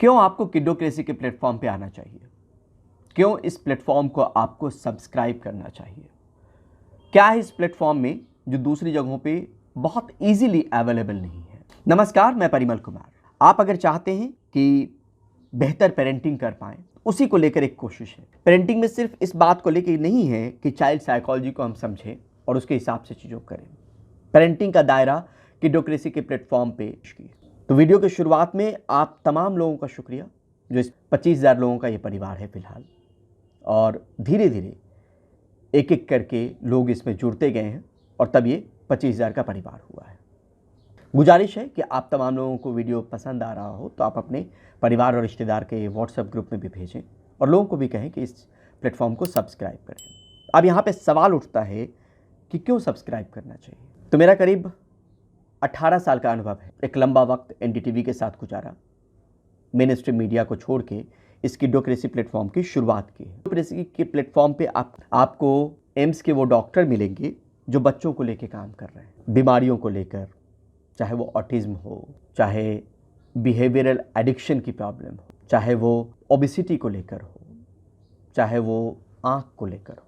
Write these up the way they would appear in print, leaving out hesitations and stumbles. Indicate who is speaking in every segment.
Speaker 1: क्यों आपको किडोक्रेसी के प्लेटफॉर्म पे आना चाहिए? क्यों इस प्लेटफॉर्म को आपको सब्सक्राइब करना चाहिए? क्या है इस प्लेटफॉर्म में जो दूसरी जगहों पे बहुत इजीली अवेलेबल नहीं है? नमस्कार, मैं परिमल कुमार। आप अगर चाहते हैं कि बेहतर पेरेंटिंग कर पाएं, उसी को लेकर एक कोशिश है। पेरेंटिंग में सिर्फ इस बात को लेकर नहीं है कि चाइल्ड साइकोलॉजी को हम समझें और उसके हिसाब से चीज़ों करें। पेरेंटिंग का दायरा किडोक्रेसी के प्लेटफॉर्म पे की। तो वीडियो की शुरुआत में आप तमाम लोगों का शुक्रिया, जो इस 25,000 लोगों का ये परिवार है फिलहाल, और धीरे धीरे एक एक करके लोग इसमें जुड़ते गए हैं और तब ये 25,000 का परिवार हुआ है। गुजारिश है कि आप तमाम लोगों को वीडियो पसंद आ रहा हो तो आप अपने परिवार और रिश्तेदार के व्हाट्सएप ग्रुप में भी भेजें और लोगों को भी कहें कि इस प्लेटफॉर्म को सब्सक्राइब करें। अब यहाँ पे सवाल उठता है कि क्यों सब्सक्राइब करना चाहिए। तो मेरा करीब 18 साल का अनुभव है। एक लंबा वक्त एनडीटीवी के साथ गुजारा, मेन स्ट्रीम मीडिया को छोड़ के इस किडोक्रेसी प्लेटफॉर्म की शुरुआत की है। किडोक्रेसी के प्लेटफॉर्म पे आपको एम्स के वो डॉक्टर मिलेंगे जो बच्चों को लेकर काम कर रहे हैं, बीमारियों को लेकर, चाहे वो ऑटिज्म हो, चाहे बिहेवियरल एडिक्शन की प्रॉब्लम हो, चाहे वो ओबेसिटी को लेकर हो, चाहे वो आँख को लेकर हो।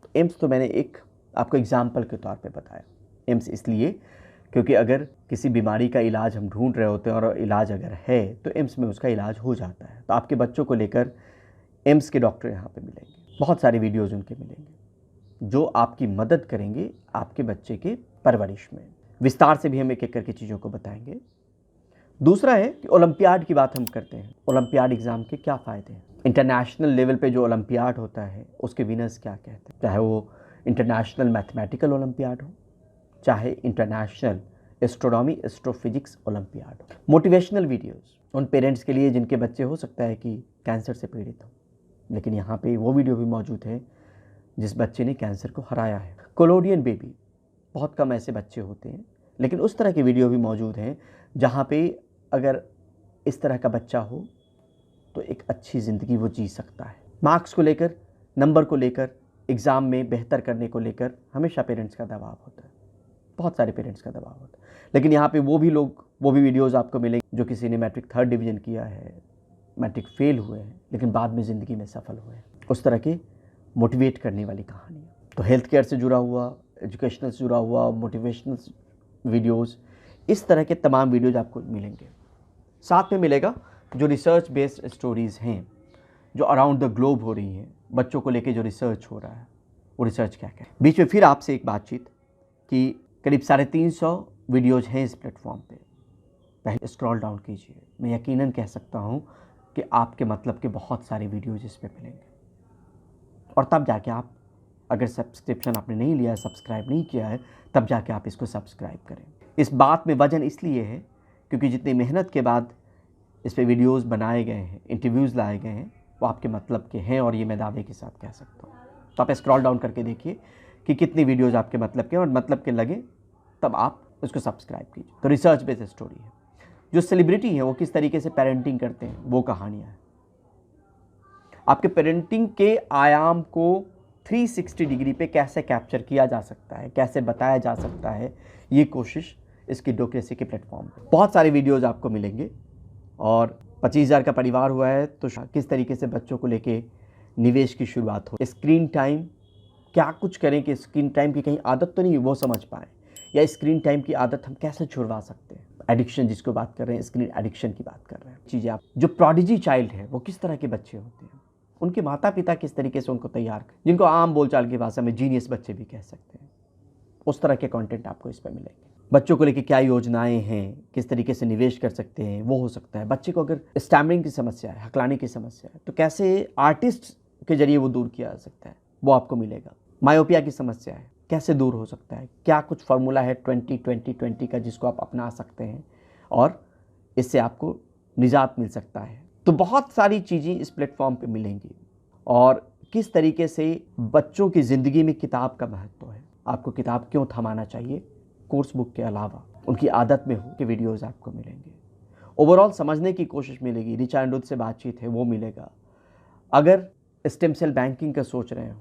Speaker 1: तो एम्स तो मैंने एक आपको एग्जाम्पल के तौर पे बताया। एम्स इसलिए क्योंकि अगर किसी बीमारी का इलाज हम ढूंढ रहे होते हैं और इलाज अगर है तो एम्स में उसका इलाज हो जाता है। तो आपके बच्चों को लेकर एम्स के डॉक्टर यहाँ पे मिलेंगे, बहुत सारे वीडियोज़ उनके मिलेंगे जो आपकी मदद करेंगे आपके बच्चे के परवरिश में। विस्तार से भी हम एक एक करके चीज़ों को बताएंगे। दूसरा है कि ओलंपियाड की बात हम करते हैं। ओलंपियाड एग्ज़ाम के क्या फ़ायदे हैं? इंटरनेशनल लेवल पे जो ओलंपियाड होता है उसके विनर्स क्या कहते हैं, चाहे वो इंटरनेशनल मैथमेटिकल ओलंपियाड हो, चाहे इंटरनेशनल एस्ट्रोनॉमी एस्ट्रोफिजिक्स ओलंपियाड हो। मोटिवेशनल वीडियोस उन पेरेंट्स के लिए जिनके बच्चे हो सकता है कि कैंसर से पीड़ित हो, लेकिन यहाँ पे वो वीडियो भी मौजूद है जिस बच्चे ने कैंसर को हराया है। कोलोडियन बेबी, बहुत कम ऐसे बच्चे होते हैं, लेकिन उस तरह की वीडियो भी मौजूद हैं जहाँ पे अगर इस तरह का बच्चा हो तो एक अच्छी ज़िंदगी वो जी सकता है। मार्क्स को लेकर, नंबर को लेकर, एग्ज़ाम में बेहतर करने को लेकर हमेशा पेरेंट्स का दबाव होता है, बहुत सारे पेरेंट्स का दबाव होता है। लेकिन यहाँ पे वो भी वीडियोज़ आपको मिलेंगे जो किसी ने मैट्रिक 3rd डिवीज़न किया है, मैट्रिक फेल हुए हैं, लेकिन बाद में ज़िंदगी में सफल हुए हैं। उस तरह की मोटिवेट करने वाली कहानियाँ। तो हेल्थ केयर से जुड़ा हुआ, एजुकेशनल से जुड़ा हुआ, मोटिवेशनल वीडियोज़, इस तरह के तमाम वीडियोज़ आपको मिलेंगे। साथ में मिलेगा जो रिसर्च बेस्ड स्टोरीज़ हैं जो अराउंड द ग्लोब हो रही हैं, बच्चों को लेके जो रिसर्च हो रहा है वो रिसर्च क्या क्या है। बीच में फिर आपसे एक बातचीत कि करीब 350 वीडियोज़ हैं इस प्लेटफॉर्म पे। पहले स्क्रॉल डाउन कीजिए, मैं यकीनन कह सकता हूँ कि आपके मतलब के बहुत सारे वीडियोज़ इस पे मिलेंगे, और तब जाके आप, अगर सब्सक्रिप्शन आपने नहीं लिया है, सब्सक्राइब नहीं किया है, तब जाके आप इसको सब्सक्राइब करें। इस बात में वजन इसलिए है क्योंकि जितनी मेहनत के बाद इस पे वीडियोज़ बनाए गए हैं, इंटरव्यूज़ लाए गए हैं, वो आपके मतलब के हैं, और ये मैं दावे के साथ कह सकता हूँ। तो आप स्क्रॉल डाउन करके देखिए कि कितनी वीडियोज़ आपके मतलब के, और मतलब के लगे तब आप उसको सब्सक्राइब कीजिए। तो रिसर्च बेस्ड स्टोरी है। जो सेलिब्रिटी हैं वो किस तरीके से पेरेंटिंग करते हैं वो कहानियाँ हैं। आपके पेरेंटिंग के आयाम को 360 डिग्री पे कैसे कैप्चर किया जा सकता है, कैसे बताया जा सकता है, ये कोशिश इस किडोक्रेसी के प्लेटफॉर्म पे। बहुत सारे वीडियोज़ आपको मिलेंगे, और 25,000 का परिवार हुआ है तो किस तरीके से बच्चों को लेके निवेश की शुरुआत हो, स्क्रीन टाइम क्या कुछ करें कि स्क्रीन टाइम की कहीं आदत तो नहीं वो समझ पाएँ, या स्क्रीन टाइम की आदत हम कैसे छुड़वा सकते हैं। एडिक्शन जिसको बात कर रहे हैं, स्क्रीन एडिक्शन की बात कर रहे हैं। चीज़ें आप, जो प्रोडिजी चाइल्ड है वो किस तरह के बच्चे होते हैं, उनके माता पिता किस तरीके से उनको तैयार करें, जिनको आम बोलचाल की भाषा में जीनियस बच्चे भी कह सकते हैं, उस तरह के कंटेंट आपको इस पर मिलेंगे। बच्चों को लेकर क्या योजनाएं हैं, किस तरीके से निवेश कर सकते हैं, वो हो सकता है। बच्चे को अगर स्टैमरिंग की समस्या है, हकलाने की समस्या है, तो कैसे आर्टिस्ट के जरिए वो दूर किया जा सकता है, वो आपको मिलेगा। मायोपिया की समस्या है, कैसे दूर हो सकता है, क्या कुछ फार्मूला है 20-20-20 का जिसको आप अपना सकते हैं और इससे आपको निजात मिल सकता है। तो बहुत सारी चीज़ें इस प्लेटफॉर्म पे मिलेंगी, और किस तरीके से बच्चों की ज़िंदगी में किताब का महत्व है, आपको किताब क्यों थमाना चाहिए, कोर्स बुक के अलावा उनकी आदत में हो के वीडियोज़ आपको मिलेंगे। ओवरऑल समझने की कोशिश मिलेगी। रिचा अनिरुद्ध से बातचीत है वो मिलेगा। अगर स्टेम सेल बैंकिंग का सोच रहे हो,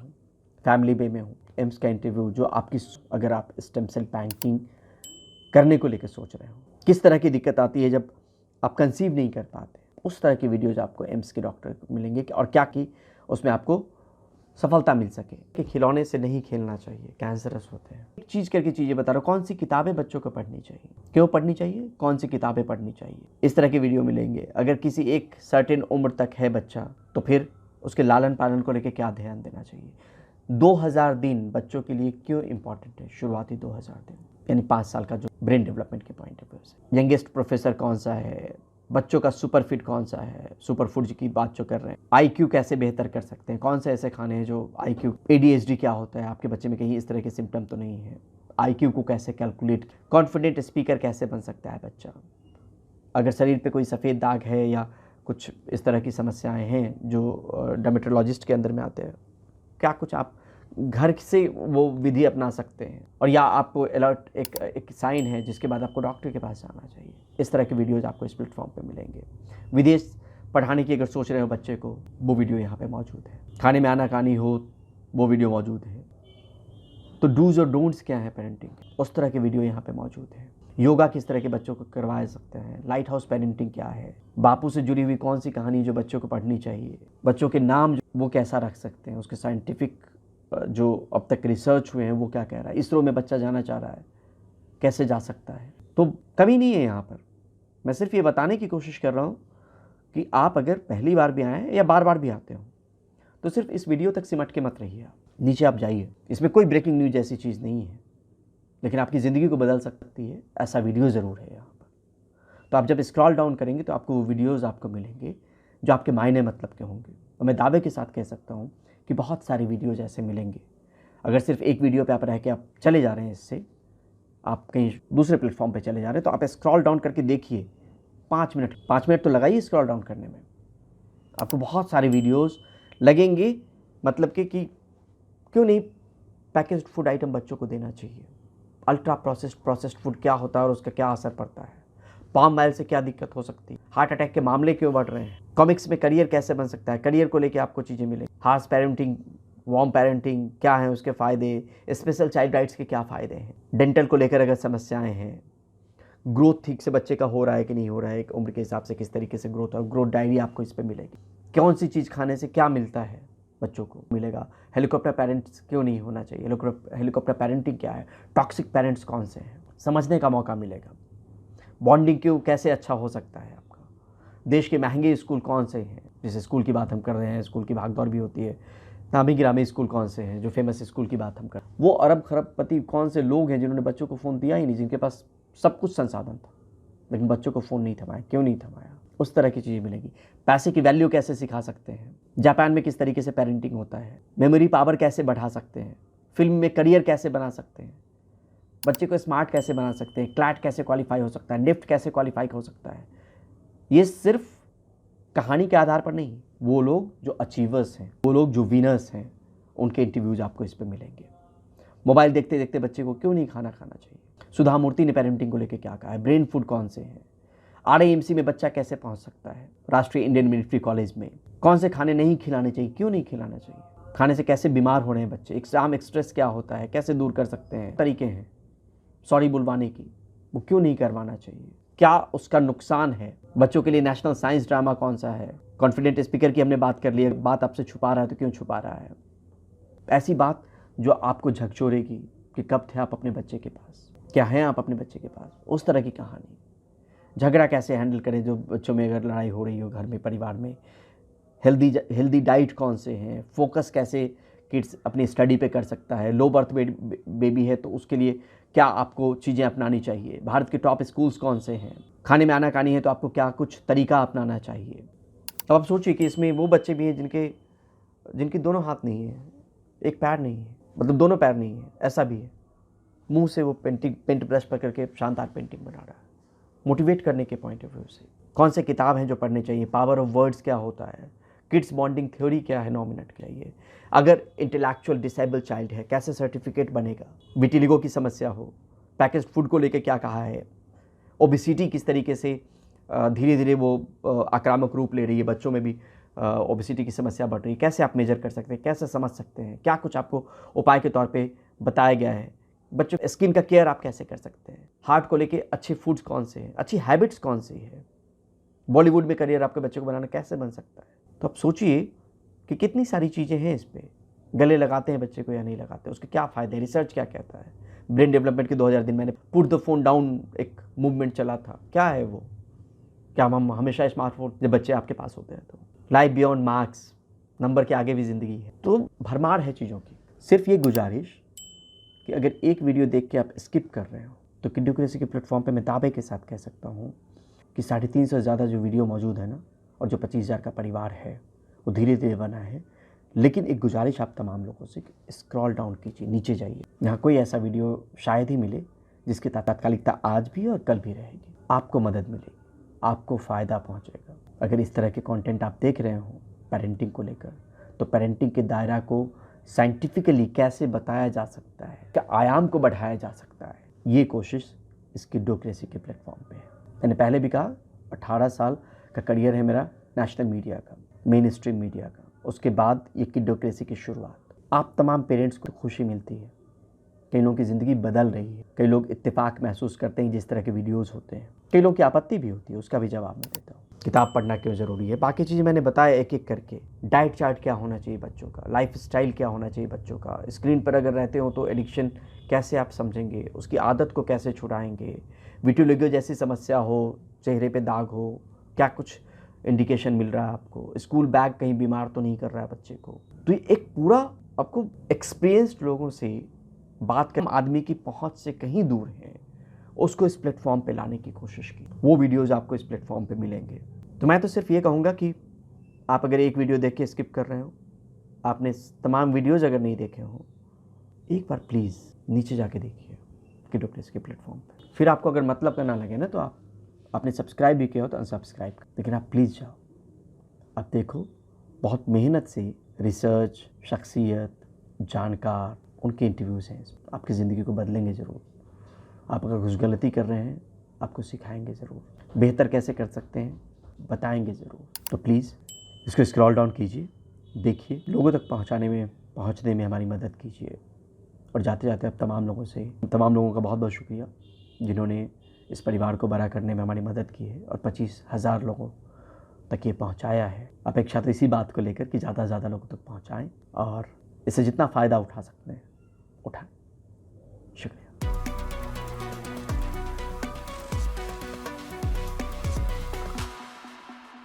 Speaker 1: फैमिली वे में हो, एम्स का इंटरव्यू जो आपकी, अगर आप स्टेम सेल बैंकिंग करने को लेकर सोच रहे हो, किस तरह की दिक्कत आती है जब आप कंसीव नहीं कर पाते, उस तरह की वीडियोज़ आपको एम्स के डॉक्टर मिलेंगे और क्या कि उसमें आपको सफलता मिल सके। कि खिलौने से नहीं खेलना चाहिए, कैंसरस होते हैं। एक चीज़ करके चीज़ें बता रहा हूँ, कौन सी किताबें बच्चों को पढ़नी चाहिए, क्यों पढ़नी चाहिए, कौन सी किताबें पढ़नी चाहिए, इस तरह के वीडियो मिलेंगे। अगर किसी एक सर्टेन उम्र तक है बच्चा तो फिर उसके लालन पालन को लेकर क्या ध्यान देना चाहिए। 2000 दिन बच्चों के लिए क्यों इंपॉर्टेंट है, शुरुआती 2000 दिन यानी 5 साल का जो ब्रेन डेवलपमेंट के पॉइंट ऑफ व्यू से। यंगेस्ट प्रोफेसर कौन सा है, बच्चों का सुपर फिट कौन सा है, सुपर फूड की बात जो कर रहे हैं, आईक्यू कैसे बेहतर कर सकते हैं, कौन से ऐसे खाने हैं जो आईक्यू, एडीएचडी क्या होता है, आपके बच्चे में कहीं इस तरह के सिम्टम तो नहीं है, आईक्यू को कैसे कैलकुलेट, कॉन्फिडेंट स्पीकर कैसे बन सकता है बच्चा, अगर शरीर पे कोई सफ़ेद दाग है या कुछ इस तरह की समस्याएं हैं जो डर्मेटोलॉजिस्ट के अंदर में आते हैं, क्या कुछ आप घर से वो विधि अपना सकते हैं, और या आपको अलर्ट एक साइन है जिसके बाद आपको डॉक्टर के पास जाना चाहिए। इस तरह के वीडियोज़ आपको इस प्लेटफॉर्म पे मिलेंगे। विदेश पढ़ाने की अगर सोच रहे हो बच्चे को, वो वीडियो यहाँ पे मौजूद है। खाने में आनाकानी हो, वो वीडियो मौजूद है। तो डूज और डोंट्स क्या है पेरेंटिंग, उस तरह के वीडियो यहाँ पे मौजूद है। योगा किस तरह के बच्चों को करवा सकते हैं, लाइट हाउस पेरेंटिंग क्या है, बापू से जुड़ी हुई कौन सी कहानी जो बच्चों को पढ़नी चाहिए, बच्चों के नाम वो कैसा रख सकते हैं, उसके साइंटिफिक जो अब तक रिसर्च हुए हैं वो क्या कह रहा है, इसरो में बच्चा जाना चाह रहा है, कैसे जा सकता है। तो कभी नहीं है यहाँ पर, मैं सिर्फ ये बताने की कोशिश कर रहा हूँ कि आप अगर पहली बार भी आए हैं या बार बार भी आते हो तो सिर्फ इस वीडियो तक सिमट के मत रहिए, आप नीचे आप जाइए। इसमें कोई ब्रेकिंग न्यूज जैसी चीज़ नहीं है, लेकिन आपकी ज़िंदगी को बदल सकती है ऐसा वीडियो ज़रूर है यहाँ पर। तो आप जब स्क्रॉल डाउन करेंगे तो आपको वो वीडियोज़ आपको मिलेंगे जो आपके मायने मतलब के होंगे, और मैं दावे के साथ कह सकता हूँ कि बहुत सारे वीडियोज़ ऐसे मिलेंगे। अगर सिर्फ एक वीडियो पे आप रह के आप चले जा रहे हैं, इससे आप कहीं दूसरे प्लेटफॉर्म पे चले जा रहे हैं, तो आप स्क्रॉल डाउन करके देखिए, 5 मिनट तो लगाइए स्क्रॉल डाउन करने में, आपको बहुत सारे वीडियोज़ लगेंगे। मतलब कि क्यों नहीं पैकेज्ड फूड आइटम बच्चों को देना चाहिए, अल्ट्रा प्रोसेस्ड फूड क्या होता है और उसका क्या असर पड़ता है, पाम ऑयल से क्या दिक्कत हो सकती है, हार्ट अटैक के मामले क्यों बढ़ रहे हैं, कॉमिक्स में करियर कैसे बन सकता है, करियर को लेके आपको चीज़ें मिलेंगी, हार्श पेरेंटिंग, वार्म पेरेंटिंग क्या है उसके फ़ायदे, स्पेशल चाइल्ड राइट्स के क्या फ़ायदे हैं, डेंटल को लेकर अगर समस्याएं हैं, ग्रोथ ठीक से बच्चे का हो रहा है कि नहीं हो रहा है, एक उम्र के हिसाब से किस तरीके से ग्रोथ और ग्रोथ डायरी आपको इस पर मिलेगी, कौन सी चीज़ खाने से क्या मिलता है बच्चों को मिलेगा, हेलीकॉप्टर पेरेंट्स क्यों नहीं होना चाहिए, हेलीकॉप्टर पेरेंटिंग क्या है, टॉक्सिक पेरेंट्स कौन से हैं, समझने का मौका मिलेगा, बॉन्डिंग क्यों कैसे अच्छा हो सकता है आपका, देश के महंगे स्कूल कौन से हैं, जिस स्कूल की बात हम कर रहे हैं, स्कूल की भागदौड़ भी होती है, नामी गिरामी स्कूल कौन से हैं, जो फेमस स्कूल की बात हम कर, वो अरब खरबपति कौन से लोग हैं जिन्होंने बच्चों को फ़ोन दिया ही नहीं, जिनके पास सब कुछ संसाधन था लेकिन बच्चों को फ़ोन नहीं थमाया, क्यों नहीं थमाया, उस तरह की चीज़ें मिलेगी। पैसे की वैल्यू कैसे सिखा सकते हैं, जापान में किस तरीके से पेरेंटिंग होता है, मेमोरी पावर कैसे बढ़ा सकते हैं, फिल्म में करियर कैसे बना सकते हैं, बच्चे को स्मार्ट कैसे बना सकते हैं, क्लैट कैसे क्वालिफाई हो सकता है, निफ्ट कैसे क्वालिफाई हो सकता है। ये सिर्फ कहानी के आधार पर नहीं, वो लोग जो अचीवर्स हैं, वो लोग जो विनर्स हैं, उनके इंटरव्यूज आपको इस पर मिलेंगे। मोबाइल देखते देखते बच्चे को क्यों नहीं खाना खाना चाहिए, सुधा मूर्ति ने पेरेंटिंग को लेकर क्या कहा है, ब्रेन फूड कौन से हैं, RIMC में बच्चा कैसे पहुंच सकता है, राष्ट्रीय इंडियन मिलिट्री कॉलेज में कौन से खाने नहीं खिलाने चाहिए, क्यों नहीं खिलाना चाहिए, खाने से कैसे बीमार हो रहे हैं बच्चे, एग्जाम स्ट्रेस क्या होता है, कैसे दूर कर सकते हैं, तरीके हैं सॉरी बुलवाने की, वो क्यों नहीं करवाना चाहिए, क्या उसका नुकसान है, बच्चों के लिए नेशनल साइंस ड्रामा कौन सा है, कॉन्फिडेंट स्पीकर की हमने बात कर ली, बात आपसे छुपा रहा है तो क्यों छुपा रहा है, ऐसी बात जो आपको झकझोरेगी कि कब थे आप अपने बच्चे के पास, क्या हैं आप अपने बच्चे के पास, उस तरह की कहानी। झगड़ा कैसे हैंडल करें जो बच्चों में अगर लड़ाई हो रही हो घर में, परिवार में, हेल्दी डाइट कौन से हैं, फोकस कैसे किड्स अपनी स्टडी पे कर सकता है, लो बर्थ बेबी है तो उसके लिए क्या आपको चीज़ें अपनानी चाहिए, भारत के टॉप स्कूल्स कौन से हैं, खाने में आनाकानी है तो आपको क्या कुछ तरीका अपनाना चाहिए। अब आप सोचिए कि इसमें वो बच्चे भी हैं जिनके दोनों हाथ नहीं है, एक पैर नहीं है, मतलब दोनों पैर नहीं है, ऐसा भी है, मुंह से वो पेंट ब्रश पकड़ के शानदार पेंटिंग बना रहा है। मोटिवेट करने के पॉइंट ऑफ व्यू से कौन से किताब हैं जो पढ़ने चाहिए, पावर ऑफ वर्ड्स क्या होता है, किड्स बॉन्डिंग थ्योरी क्या है, 9 मिनट के लिए, अगर इंटेलेक्चुअल डिसेबल चाइल्ड है कैसे सर्टिफिकेट बनेगा, विटिलिगो की समस्या हो, पैकेज्ड फूड को लेकर क्या कहा है, ओबिसिटी किस तरीके से धीरे धीरे वो आक्रामक रूप ले रही है, बच्चों में भी ओबिसिटी की समस्या बढ़ रही है, कैसे आप मेजर कर सकते हैं, कैसे समझ सकते हैं, क्या कुछ आपको उपाय के तौर पे बताया गया है, बच्चों स्किन का केयर आप कैसे कर सकते हैं, हार्ट को लेके अच्छे फूड्स कौन से हैं, अच्छी हैबिट्स कौन सी है, बॉलीवुड में करियर आपके बच्चे को बनाना कैसे बन सकता है। तो आप सोचिए कि कितनी सारी चीज़ें हैं इस पर। गले लगाते हैं बच्चे को या नहीं लगाते, उसके क्या फ़ायदे, रिसर्च क्या कहता है। ब्रेन डेवलपमेंट के 2000 दिन मैंने पुट द फोन डाउन एक मूवमेंट चला था, क्या है वो, क्या हम हमेशा स्मार्टफोन जब बच्चे आपके पास होते हैं तो। लाइफ बियॉन्ड मार्क्स, नंबर के आगे भी ज़िंदगी है। तो भरमार है चीज़ों की। सिर्फ ये गुजारिश कि अगर एक वीडियो देख के आप स्किप कर रहे हो तो किड्योक्रेसी के प्लेटफॉर्म पे मैं दावे के साथ कह सकता हूँ कि 350 से ज़्यादा जो वीडियो मौजूद है ना, और जो 25,000 का परिवार है वो धीरे धीरे बना है। लेकिन एक गुजारिश आप तमाम लोगों से, स्क्रॉल डाउन कीजिए, नीचे जाइए। यहाँ कोई ऐसा वीडियो शायद ही मिले जिसकी तात्कालिकता आज भी और कल भी रहेगी। आपको मदद मिलेगी, आपको फ़ायदा पहुँचेगा। अगर इस तरह के कंटेंट आप देख रहे हो पेरेंटिंग को लेकर, तो पेरेंटिंग के दायरा को साइंटिफिकली कैसे बताया जा सकता है, क्या आयाम को बढ़ाया जा सकता है, ये कोशिश इस किड्योक्रेसी के प्लेटफॉर्म पे है। मैंने पहले भी कहा 18 साल का करियर है मेरा नेशनल मीडिया का, मेन स्ट्रीम मीडिया का। उसके बाद ये किड्योक्रेसी की शुरुआत। आप तमाम पेरेंट्स को खुशी मिलती है, कई लोगों की ज़िंदगी बदल रही है, कई लोग इत्तेफाक महसूस करते हैं जिस तरह के वीडियोज़ होते हैं, कई लोग की आपत्ति भी होती है, उसका भी जवाब मैं देता हूँ। किताब पढ़ना क्यों ज़रूरी है, बाकी चीज़ें मैंने बताया एक एक करके। डाइट चार्ट क्या होना चाहिए बच्चों का, लाइफ स्टाइल क्या होना चाहिए बच्चों का, स्क्रीन पर अगर रहते हो तो एडिक्शन कैसे आप समझेंगे, उसकी आदत को कैसे छुड़ाएंगे, विटिलिगो जैसी समस्या हो, चेहरे पे दाग हो, क्या कुछ इंडिकेशन मिल रहा है आपको, स्कूल बैग कहीं बीमार तो नहीं कर रहा है बच्चे को। तो ये एक पूरा आपको एक्सपीरियंस्ड लोगों से बात कर, आदमी की पहुंच से कहीं दूर है, उसको इस प्लेटफॉर्म पे लाने की कोशिश की। वो वीडियोस आपको इस प्लेटफॉर्म पे मिलेंगे। तो मैं तो सिर्फ ये कहूँगा कि आप अगर एक वीडियो देख के स्किप कर रहे हो, आपने तमाम वीडियोस अगर नहीं देखे हो, एक बार प्लीज़ नीचे जाके देखिए किड्योक्रेसी के प्लेटफॉर्म पे। फिर आपको अगर मतलब का ना लगे ना, तो आपने सब्सक्राइब भी किया हो तो अनसब्सक्राइब कर, लेकिन आप प्लीज़ जाओ, आप देखो। बहुत मेहनत से रिसर्च, शख्सियत, जानकार, उनके इंटरव्यूज़ हैं, आपकी ज़िंदगी को बदलेंगे ज़रूर। आप अगर कुछ गलती कर रहे हैं, आपको सिखाएंगे ज़रूर, बेहतर कैसे कर सकते हैं बताएंगे ज़रूर। तो प्लीज़ इसको स्क्रॉल डाउन कीजिए, देखिए, लोगों तक पहुंचने में हमारी मदद कीजिए। और जाते जाते अब तमाम लोगों का बहुत बहुत शुक्रिया जिन्होंने इस परिवार को बड़ा करने में हमारी मदद की है और 25,000 लोगों तक ये पहुंचाया है। अपेक्षा तो इसी बात को लेकर कि ज़्यादा से ज़्यादा लोगों तक पहुंचाएं और इससे जितना फ़ायदा उठा सकते हैं उठाएं। शुक्रिया।